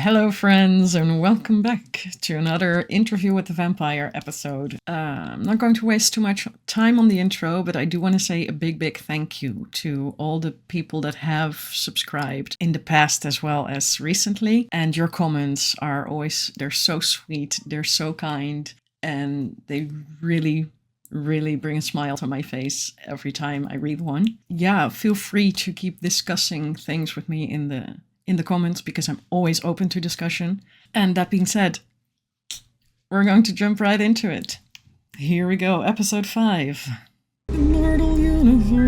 Hello friends and welcome back to another interview with the vampire episode. I'm not going to waste too much time on the intro, but I do want to say a big thank you to all the people that have subscribed in the past as well as recently. And your comments are always, they're so sweet, they're so kind, and they really bring a smile to my face every time I read one. Yeah, feel free to keep discussing things with me in the comments because I'm always open to discussion. And that being said, we're going to jump right into it. Here we go, episode 5. Immortal Universe.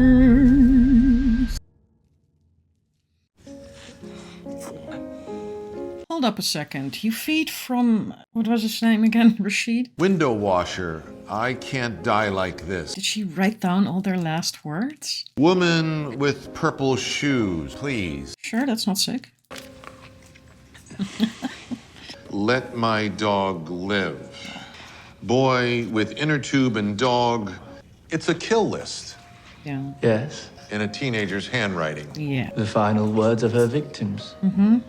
Hold up a second. You feed from, what was his name again, Rashid? Window washer. I can't die like this. Did she write down all their last words? Woman with purple shoes, please. Sure, that's not sick. Let my dog live. Boy with inner tube and dog. It's a kill list. Yeah. Yes. In a teenager's handwriting. Yeah. The final words of her victims.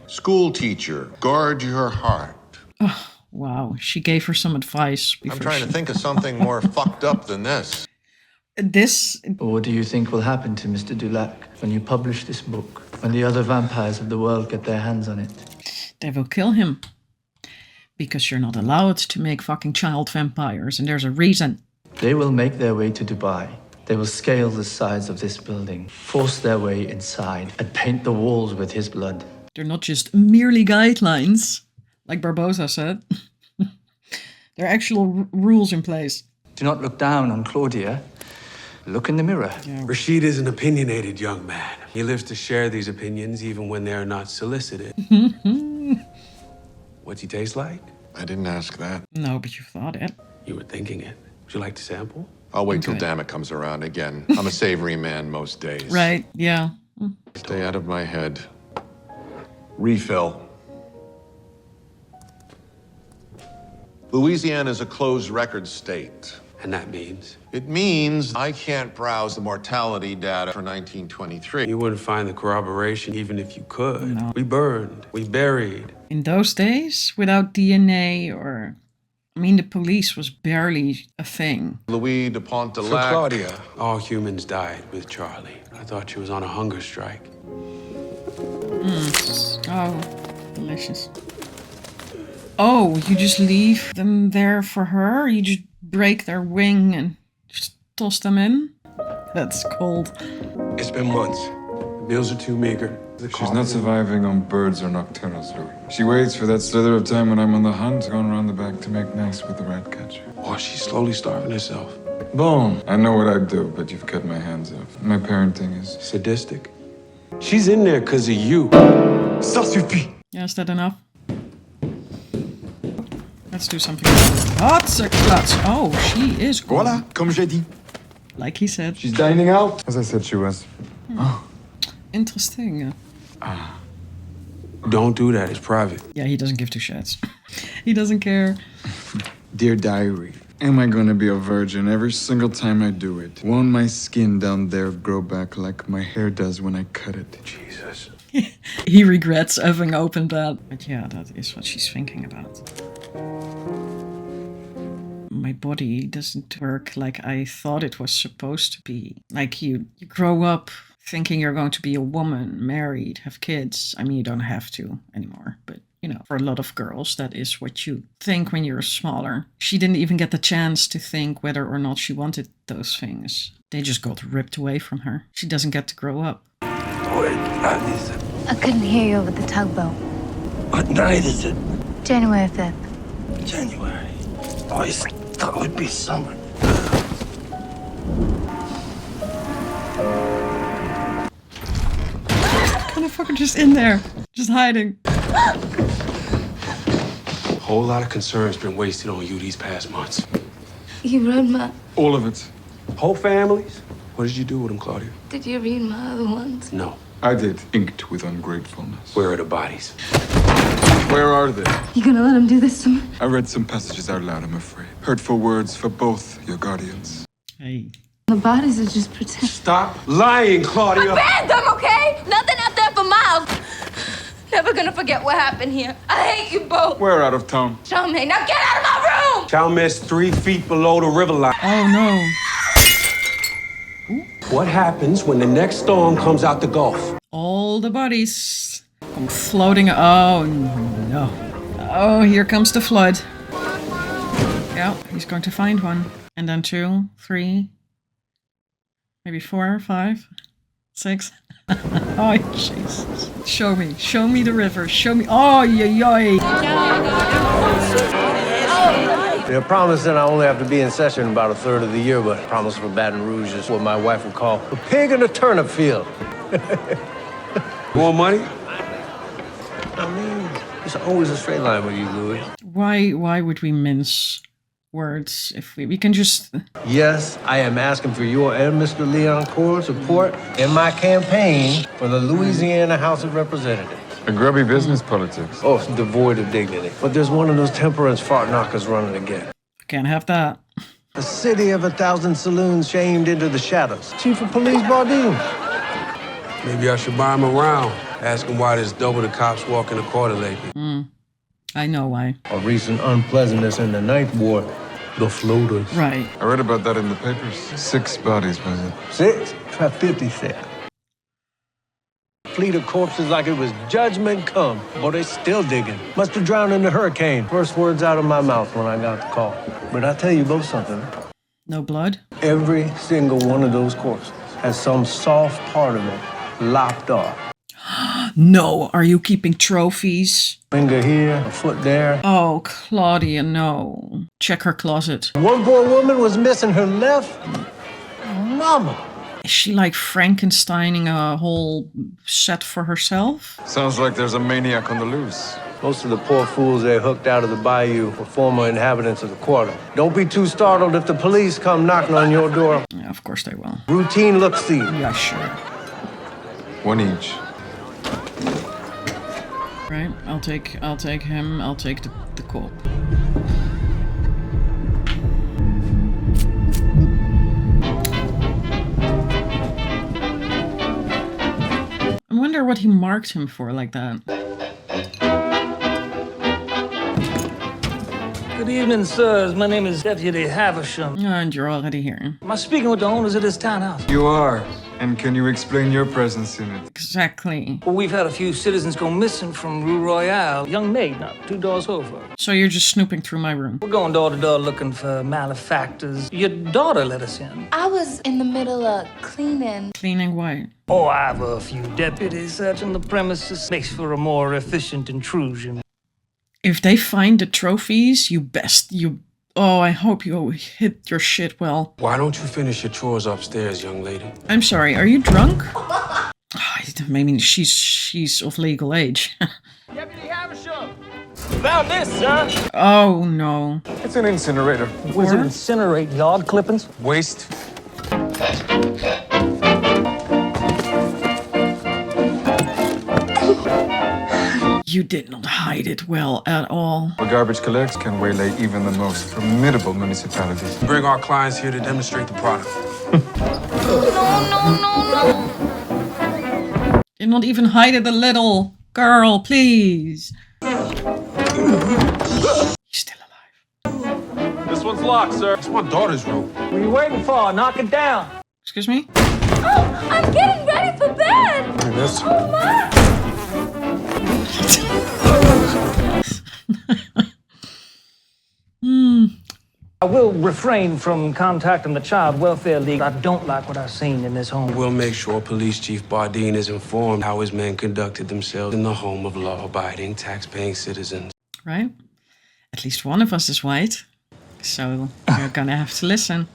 School teacher, guard your heart. Oh, wow. She gave her some advice before I'm trying to think of something more fucked up than this. What do you think will happen to Mr. Dulac when you publish this book? When the other vampires of the world get their hands on it? They will kill him. Because you're not allowed to make fucking child vampires, and there's a reason. They will make their way to Dubai. They will scale the sides of this building, force their way inside, and paint the walls with his blood. They're not just merely guidelines, like Barbosa said. There are actual rules in place. Do not look down on Claudia. Look in the mirror. Yeah. Rashid is an opinionated young man. He lives to share these opinions even when they are not solicited. What's he taste like? I didn't ask that. No, but you thought it. You were thinking it. Would you like to sample? I'll wait till Okay. Dammit comes around again. I'm a savory man most days. Right, yeah. Stay out of my head. Refill. Louisiana is a closed record state. And that means It means I can't browse the mortality data for 1923. you wouldn't find the corroboration even if you could. No. We burned, we buried. In those days, without DNA or... I mean, the police was barely a thing. Louis de For Pontelac. Claudia, all humans died with Charlie. I thought she was on a hunger strike. Oh, delicious. Oh, you just leave them there for her? You just break their wing and just toss them in? That's cold. It's been months. The bills are too meager. She's not surviving on birds or nocturnals, Louis. She waits for that slither of time when I'm on the hunt, going around the back to make nice with the rat catcher. Oh, she's slowly starving herself. Bon, I know what I'd do, but you've cut my hands off. My parenting is... Sadistic. She's in there because of you. Ça suffit. Yeah, is that enough? Let's do something. Hotse-klats. Oh, she is cool. Voilà, comme j'ai dit. Like he said. She's dining out. As I said she was. Interesting. Don't do that. It's private. Yeah, he doesn't give two shits. He doesn't care. Dear diary, am I gonna be a virgin every single time I do it? Won't my skin down there grow back like my hair does when I cut it? Jesus. He regrets having opened that. But yeah, that is what she's thinking about. My body doesn't work like I thought it was supposed to be. Like you grow up thinking you're going to be a woman, married, have kids. I mean, you don't have to anymore, but you know, for a lot of girls, that is what you think when you're smaller. She didn't even get the chance to think whether or not she wanted those things. They just got ripped away from her. She doesn't get to grow up. I couldn't hear you over the tugboat. What night is it? January 5th. January. Oh, I thought it would be summer. Motherfucker just in there, just hiding. A whole lot of concern's been wasted on you these past months. You read my... All of it. Whole families? What did you do with them, Claudia? Did you read my other ones? No. I did. Inked with ungratefulness. Where are the bodies? Where are they? You gonna let him do this to me? I read some passages out loud, I'm afraid. Hurtful words for both your guardians. Hey. The bodies are just pretend. Stop lying, Claudia! Read them, okay? Nothing out there for miles. Never gonna forget what happened here. I hate you both. We're out of town. Charmaine, now get out of my room! Chalmers 3 feet below the river line. Oh no. What happens when the next storm comes out the Gulf? All the bodies come floating. Oh no. Oh, here comes the flood. Yeah, he's going to find one. And then 2, 3, maybe 4, 5, 6. Oh, Jesus. Show me. Show me the river. Show me. Oh, yoy. They promised that I only have to be in session about a third of the year, but promise for Baton Rouge is what my wife would call a pig in a turnip field. More money? I mean, it's always a straight line with you, Louis. Why would we mince words if we can just... Yes, I am asking for your and Mr. Leon Core's support in my campaign for the Louisiana House of Representatives. A grubby business politics. Oh, it's devoid of dignity. But there's one of those temperance fart knockers running again. Can't have that. A city of 1,000 saloons shamed into the shadows. Chief of Police Bardeen. Maybe I should buy him around. Ask him why there's double the cops walking the quarter lately. I know why. A recent unpleasantness in the Ninth Ward. The floaters. Right. I read about that in the papers. 6 bodies, was it? 6? Try 56. Fleet of corpses like it was judgment come. Boy, they still digging. Must have drowned in the hurricane. First words out of my mouth when I got the call. But I tell you both something. No blood? Every single one of those corpses has some soft part of it lopped off. No. Are you keeping trophies? Finger here, a foot there. Oh, Claudia, no. Check her closet. One poor woman was missing her left. Mama. Is she like Frankensteining a whole set for herself? Sounds like there's a maniac on the loose. Most of the poor fools they hooked out of the bayou were former inhabitants of the quarter. Don't be too startled if the police come knocking on your door. Yeah, of course they will. Routine look-see. Yeah, sure. 1 each. Right, I'll take him, I'll take the corp. I wonder what he marked him for like that. Good evening, sirs. My name is Deputy Havisham. And you're already here. Am I speaking with the owners of this townhouse? You are. And can you explain your presence in it? Exactly. Well, we've had a few citizens go missing from Rue Royale. Young maid, not 2 doors over. So you're just snooping through my room. We're going door to door looking for malefactors. Your daughter let us in. I was in the middle of cleaning. Cleaning what? Oh, I have a few deputies searching the premises. Makes for a more efficient intrusion. If they find the trophies, oh, I hope you hit your shit well. Why don't you finish your chores upstairs, young lady? I'm sorry, are you drunk? Oh, I mean, she's of legal age. Deputy Havisham! Found this, sir! Oh, no. It's an incinerator. Was it incinerate yard clippings? Waste. You did not hide it well at all. A garbage collects can waylay even the most formidable municipalities. Bring our clients here to demonstrate the product. No. Did not even hide it a little. Girl, please. He's still alive. This one's locked, sir. It's my daughter's room. What are you waiting for? Knock it down. Excuse me? Oh, I'm getting ready for bed. Oh, my. I will refrain from contacting the Child Welfare League. I don't like what I've seen in this home. We'll make sure Police Chief Bardeen is informed how his men conducted themselves in the home of law-abiding, tax-paying citizens. Right? At least one of us is white. So you're gonna have to listen.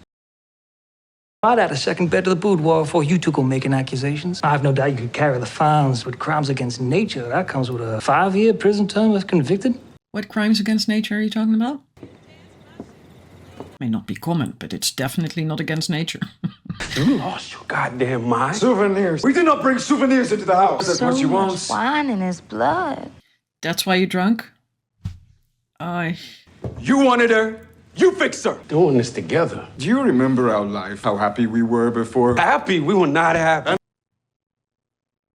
I'd add a second bed to the boudoir before you two go making accusations. I have no doubt you could carry the fines with crimes against nature. That comes with a 5-year prison term if convicted. What crimes against nature are you talking about? May not be common, but it's definitely not against nature. You lost your goddamn mind. Souvenirs. We did not bring souvenirs into the house. That's what she wants. Wine in his blood. That's why you're drunk? You wanted her. You fixed her. Doing this together. Do you remember our life? How happy we were before? Happy? We were not happy.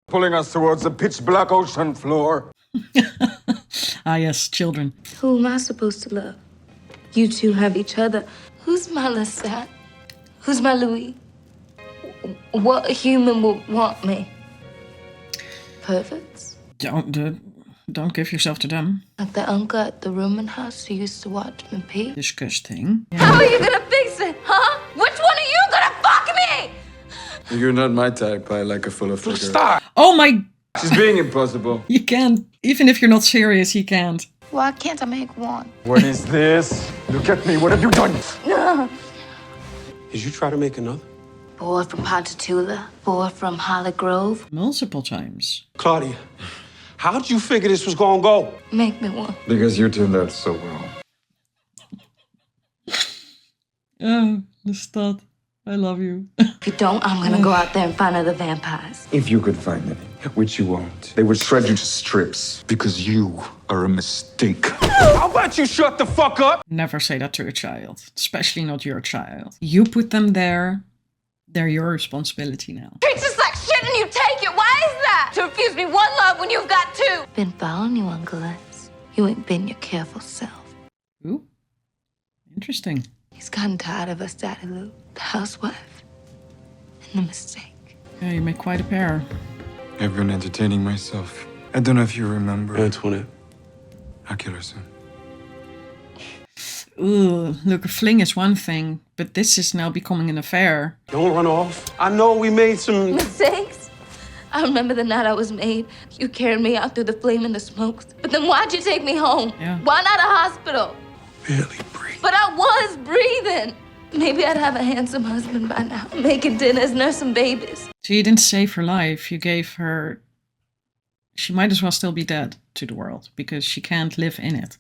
Pulling us towards the pitch black ocean floor. Ah, yes, children. Who am I supposed to love? You two have each other. Who's my Lestat? Who's my Louis? What human would want me? Perverts? Don't give yourself to them. Like the uncle at the rooming house who used to watch me pee? Disgusting. How are you gonna fix it, huh? Which one are you gonna fuck me? You're not my type. I like a full of figure. Stop! Oh my... She's being impossible. You can't. Even if you're not serious, you can't. Why can't I make one? What is this? Look at me. What have you done? Did you try to make another? Boy from Ponchatoula, boy from Holly Grove. Multiple times. Claudia, how'd you figure this was gonna go? Make me one. Because you turned out so well. Oh, the stud. I love you. If you don't, I'm gonna go out there and find other vampires. If you could find them, which you won't, they would shred you to strips because you are a mistake. How about you shut the fuck up? Never say that to a child. Especially not your child. You put them there. They're your responsibility now. Treat us like shit and you take it. Why is that? To refuse me one love when you've got two. Been following you, Uncle Les. You ain't been your careful self. Ooh. Interesting. He's gotten tired of us, Daddy Lou. The housewife. And the mistake. Yeah, you make quite a pair. I've been entertaining myself. I don't know if you remember. Antoinette. I'll kill her soon. Ooh, look, a fling is one thing, but this is now becoming an affair. Don't run off. I know we made some... Mistakes? I remember the night I was made. You carried me out through the flame and the smokes. But then why'd you take me home? Yeah. Why not a hospital? Barely breathe. But I was breathing. Maybe I'd have a handsome husband by now, making dinners, nursing babies. So you didn't save her life, you gave her... She might as well still be dead to the world, because she can't live in it.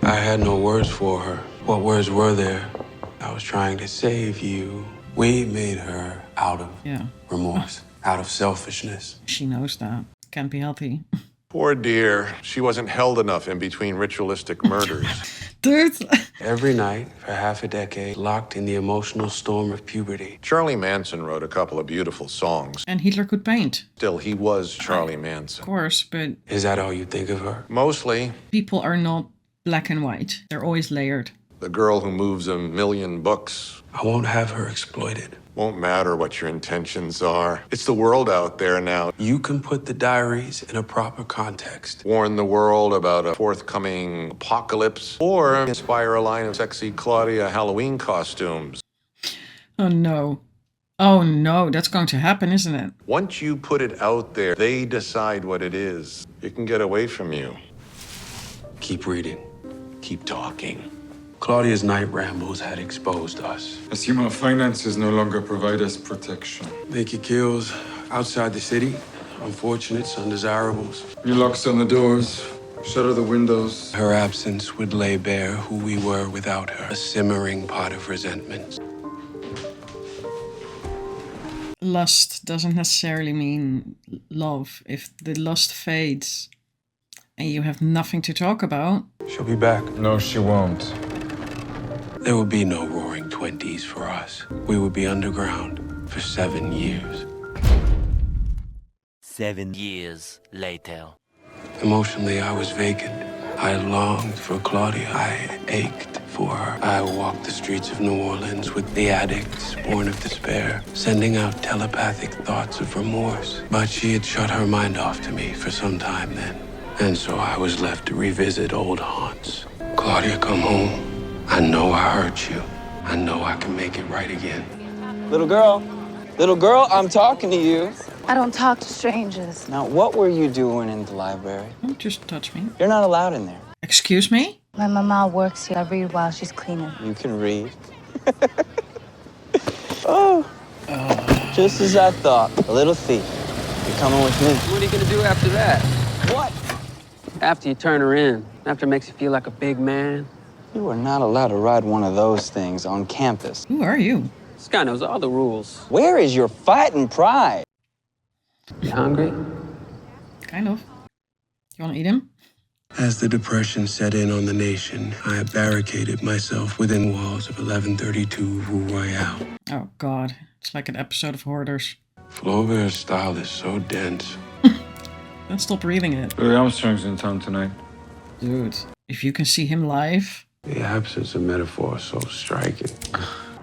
I had no words for her. What words were there? I was trying to save you. We made her out of remorse, out of selfishness. She knows that. Can't be healthy. Poor dear. She wasn't held enough in between ritualistic murders. Dude! Every night for half a decade, locked in the emotional storm of puberty. Charlie Manson wrote a couple of beautiful songs. And Hitler could paint. Still, he was Charlie Manson. Of course, but Is that all you think of her? Mostly, people are not black and white. They're always layered. the girl who moves 1,000,000 books. I won't have her exploited. Won't matter what your intentions are. It's the world out there now. You can put the diaries in a proper context. Warn the world about a forthcoming apocalypse, or inspire a line of sexy Claudia Halloween costumes. Oh no. Oh no, that's going to happen, isn't it? Once you put it out there, they decide what it is. It can get away from you. Keep reading. Keep talking. Claudia's night rambles had exposed us. Assume our finances no longer provide us protection. Naked kills outside the city. Unfortunates, undesirables. You locks on the doors, shutter the windows. Her absence would lay bare who we were without her. A simmering pot of resentment. Lust doesn't necessarily mean love. If the lust fades and you have nothing to talk about. She'll be back. No, she won't. There will be no roaring 20s for us. We will be underground for 7 years. 7 years later. Emotionally, I was vacant. I longed for Claudia. I ached for her. I walked the streets of New Orleans with the addicts born of despair, sending out telepathic thoughts of remorse. But she had shut her mind off to me for some time then. And so I was left to revisit old haunts. Claudia, come home. I know I hurt you. I know I can make it right again. Little girl, I'm talking to you. I don't talk to strangers. Now, what were you doing in the library? Don't just touch me. You're not allowed in there. Excuse me? My mama works here. I read while she's cleaning. You can read. Oh, just as I thought. A little thief. You're coming with me. What are you gonna do after that? What? After you turn her in, after it makes you feel like a big man. You are not allowed to ride one of those things on campus. Who are you? This guy knows all the rules. Where is your fighting pride? You hungry? Kind of. You want to eat him? As the depression set in on the nation, I barricaded myself within walls of 1132 Rue Royale. Oh god. It's like an episode of Hoarders. Flaubert's style is so dense. Then stop reading it. Louis Armstrong's in town tonight. Dude, if you can see him live... The absence of metaphor is so striking.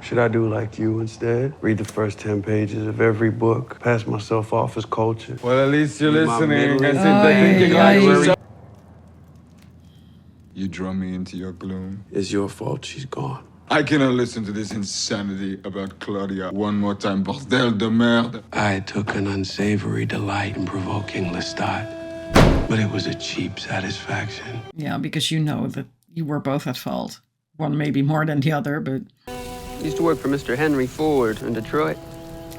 Should I do like you instead? Read the first 10 pages of every book, pass myself off as cultured? Well, at least you're listening. I middle- said that thinking Aye, like aye. You draw me into your gloom. It's your fault she's gone. I cannot listen to this insanity about Claudia one more time. Bordel de merde. I took an unsavory delight in provoking Lestat, but it was a cheap satisfaction. Yeah, because you know that you were both at fault. One maybe more than the other, but... Used to work for Mr. Henry Ford in Detroit.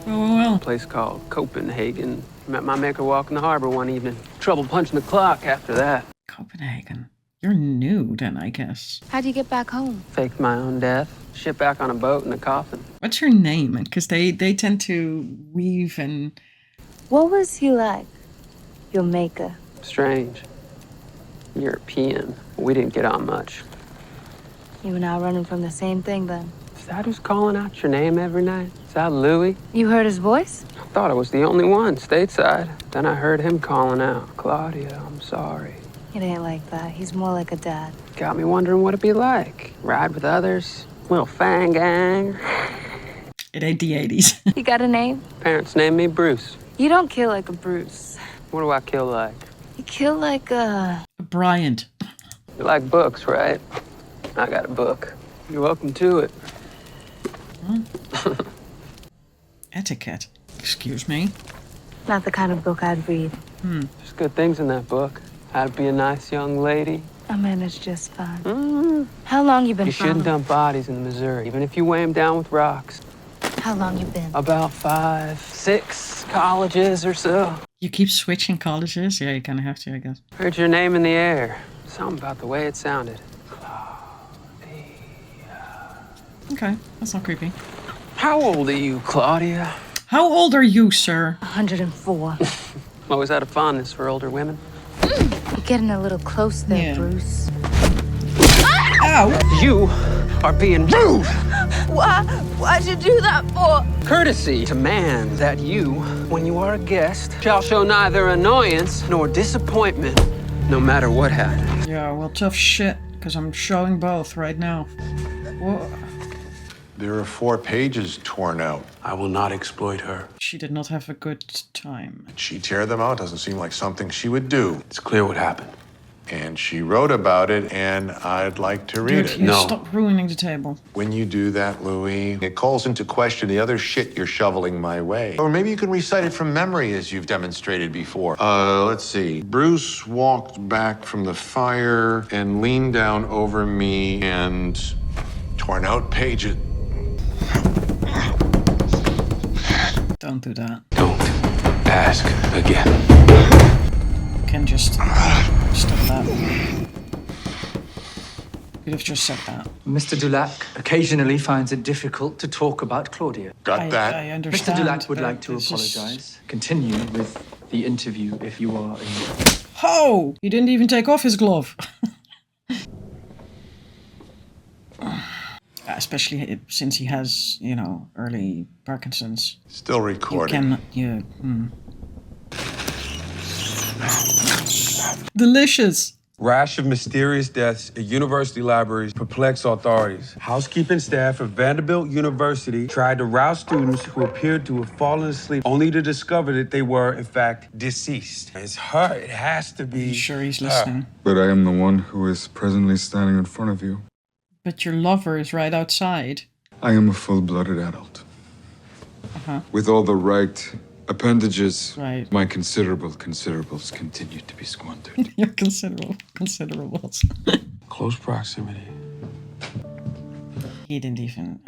Oh, A place called Copenhagen. Met my maker walking the harbor one evening. Trouble punching the clock after that. Copenhagen. You're new then, I guess. How'd you get back home? Faked my own death. Shipped back on a boat in a coffin. What's your name? Because they tend to weave and... What was he like? Your maker? Strange. European. We didn't get on much. You and I running from the same thing then? Is that who's calling out your name every night? Is that Louis? You heard his voice? I thought I was the only one stateside. Then I heard him calling out, Claudia, I'm sorry. It ain't like that. He's more like a dad. Got me wondering what it'd be like. Ride with others. Little fang gang. It ain't the 80s. You got a name? Parents named me Bruce. You don't kill like a Bruce. What do I kill like? You kill like a... Bryant. You like books, right? I got a book. You're welcome to it. Etiquette. Excuse me. Not the kind of book I'd read. There's good things in that book. How to be a nice young lady. I manage just fine. How long you been You shouldn't from? dump bodies in the Missouri, even if you weigh them down with rocks. How long you been? About 5, 6 colleges or so. You keep switching colleges? Yeah, you kind of have to, I guess. Heard your name in the air. Something about the way it sounded. Okay, that's not creepy. How old are you, Claudia? How old are you, sir? 104. Always had a fondness for older women. You're getting a little close there, Yeah. Bruce. Ow! You are being rude! Why'd you do that for? Courtesy demands that you, when you are a guest, shall show neither annoyance nor disappointment, no matter what happens. Yeah, well, tough shit, because I'm showing both right now. Whoa. There are 4 pages torn out. I will not exploit her. She did not have a good time. Did she tear them out? Doesn't seem like something she would do. It's clear what happened. And she wrote about it, and I'd like to read Dude, it. you stop ruining the table. When you do that, Louis, it calls into question the other shit you're shoveling my way. Or maybe you can recite it from memory as you've demonstrated before. Let's see. Bruce walked back from the fire and leaned down over me and torn out pages. Don't do that. Don't ask again. You can just stop that. Could have just said that. Mr. Dulac occasionally finds it difficult to talk about Claudia. Got that? I Mr. understand. Dulac would but like to this is- apologize. Continue with the interview if you are in. Oh! He didn't even take off his glove. Especially since he has, you know, early Parkinson's. Still You recording. can, Delicious. Rash of mysterious deaths at university libraries perplex authorities. Housekeeping staff at Vanderbilt University tried to rouse students who appeared to have fallen asleep, only to discover that they were, in fact, deceased. It's her. It has to be. You sure he's her. listening? But I am the one who is presently standing in front of you. But your lover is right outside. I am a full-blooded adult. With all the right appendages, Right. my considerables continue to be squandered. Your considerables. Close proximity. He didn't even,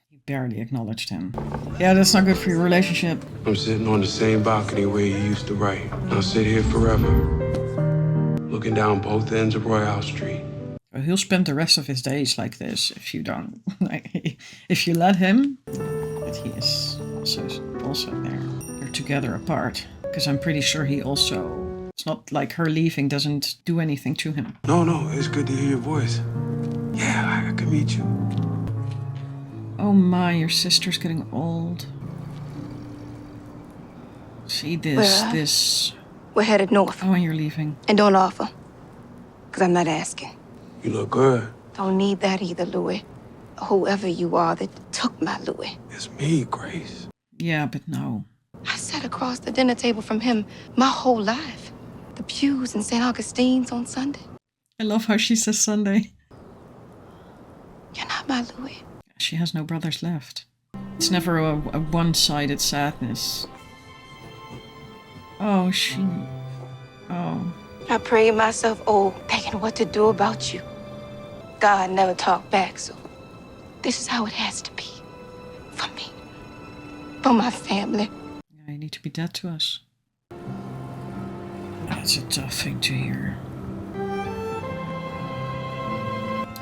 he barely acknowledged him. Yeah, that's not good for your relationship. I'm sitting on the same balcony where you used to write. I'll sit here forever, looking down both ends of Royale Street. He'll spend the rest of his days like this if you don't. Like, if you let him. But he is also there. They're together apart. Because I'm pretty sure he also... It's not like her leaving doesn't do anything to him. No, it's good to hear your voice. Yeah, I could meet you. Oh my, your sister's getting old. See this, Where? this We're headed north. Oh, and you're leaving. And don't offer. Because I'm not asking. You look good. Don't need that either, Louis. Whoever you are that took my Louis. It's me, Grace. Yeah, but no. I sat across the dinner table from him my whole life. The pews in St. Augustine's on Sunday. I love how she says Sunday. You're not my Louis. She has no brothers left. It's never a one-sided sadness. Oh, she... Oh. I prayed myself old, thinking what to do about you. God never talked back, so this is how it has to be. For me. For my family. Yeah, you need to be dead to us. That's a tough thing to hear.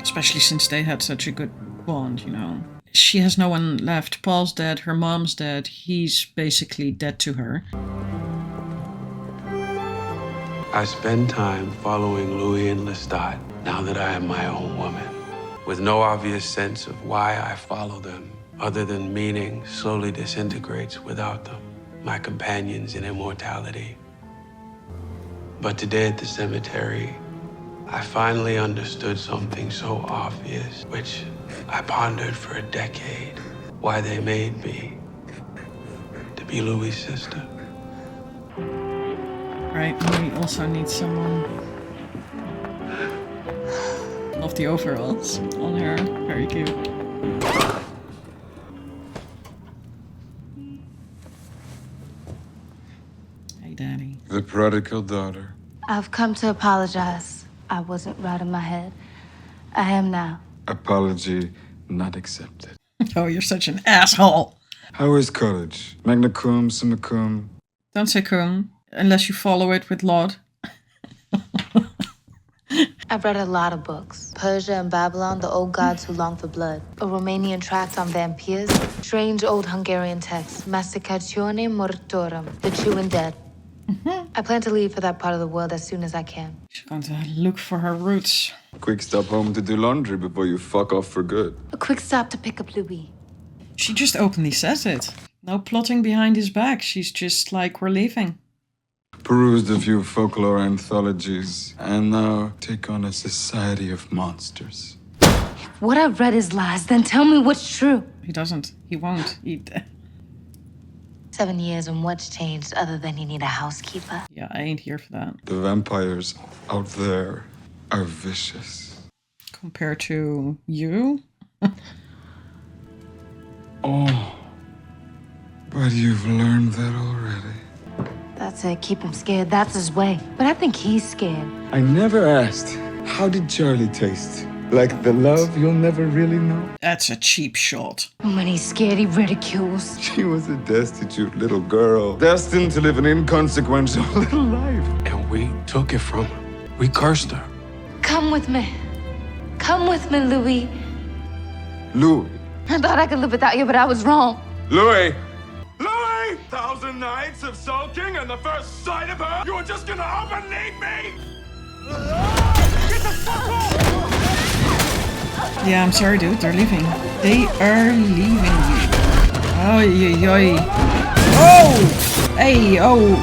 Especially since they had such a good bond, you know. She has no one left. Paul's dead, her mom's dead. He's basically dead to her. I spend time following Louis and Lestat now that I am my own woman, with no obvious sense of why I follow them, other than meaning slowly disintegrates without them, my companions in immortality. But today at the cemetery, I finally understood something so obvious, which I pondered for a decade, why they made me to be Louis' sister. Right, we also need someone. Love the overalls on her. Very cute. Hey, Daddy. The prodigal daughter. I've come to apologize. I wasn't right in my head. I am now. Apology not accepted. Oh, you're such an asshole. How is college? Magna cum, summa cum? Don't say cum, unless you follow it with Laud. I've read a lot of books. Persia and Babylon, The Old Gods Who Long for Blood. A Romanian tract on vampires. Strange old Hungarian text. Masticatione Mortorum. The True and Dead. I plan to leave for that part of the world as soon as I can. She's going to look for her roots. Quick stop home to do laundry before you fuck off for good. A quick stop to pick up Louis. She just openly says it. No plotting behind his back. She's just like, we're leaving. Perused a few folklore anthologies, and now take on a society of monsters. If what I've read is lies, then tell me what's true. He doesn't. He won't. 7 years and what's changed other than you need a housekeeper? Yeah, I ain't here for that. The vampires out there are vicious. Compared to you? Oh, but you've learned that already. That's it. Keep him scared. That's his way. But I think he's scared. I never asked, how did Charlie taste? Like the love you'll never really know? That's a cheap shot. When he's scared, he ridicules. She was a destitute little girl, destined to live an inconsequential little life. And we took it from her. We cursed her. Come with me. Come with me, Louis. Louis. I thought I could live without you, but I was wrong. Louis! Louis! 1,000 nights of sulking and the first sight of her, you were just gonna up and leave me! Get the fuck off! Yeah, I'm sorry, dude. They're leaving. They are leaving you. Oy, oy, oy. Oh! Hey, oh!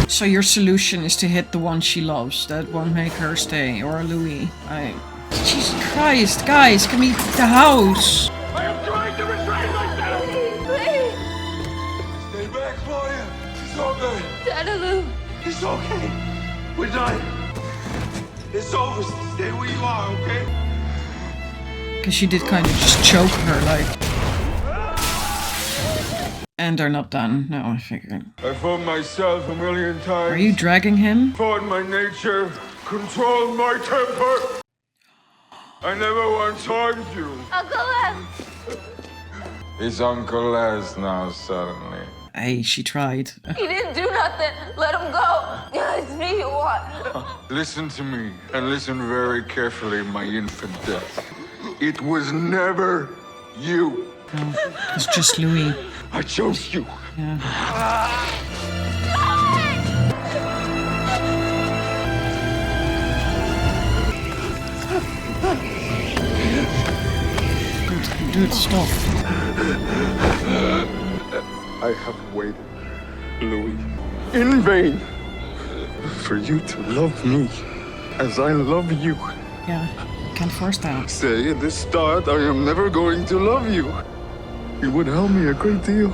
So your solution is to hit the one she loves. That won't make her stay. Or Louis. Jesus Christ, guys, can we leave the house? I am trying to restrain myself! Please. Stay back, Claudia. It's okay. Dadaloo. It's okay. We're done. It's over. Stay where you are, okay? Because she did kind of just choke her, like. And they're not done. No, I figured. I fought myself a million times. Are you dragging him? Fought my nature, controlled my temper. I never once harmed you. Uncle Les. It's Uncle Les now, suddenly. Hey, she tried. He didn't do nothing. Let him go. It's me you want. Listen to me, and listen very carefully, my infant death. It was never you. No, it's just Louis. I chose you. Yeah. Dude, stop. I have waited, Louis, in vain for you to love me as I love you. Yeah, can't force that. Say at the start I am never going to love you. It would help me a great deal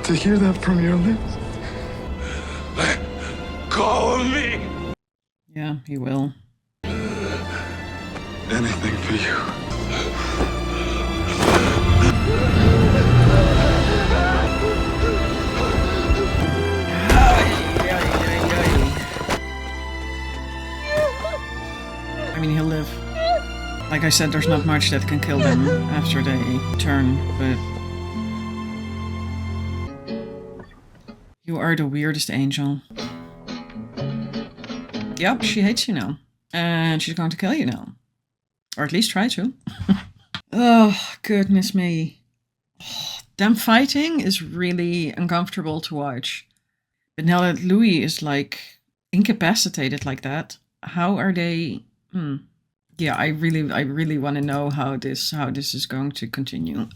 to hear that from your lips. Let go of me! Yeah, he will. Anything for you. I mean, he'll live. Like I said, there's not much that can kill them after they turn, but... You are the weirdest angel. Yep, she hates you now. And she's going to kill you now. Or at least try to. Oh, goodness me. Them fighting is really uncomfortable to watch. But now that Louis is, like, incapacitated like that, how are they... Yeah, I really want to know how this is going to continue.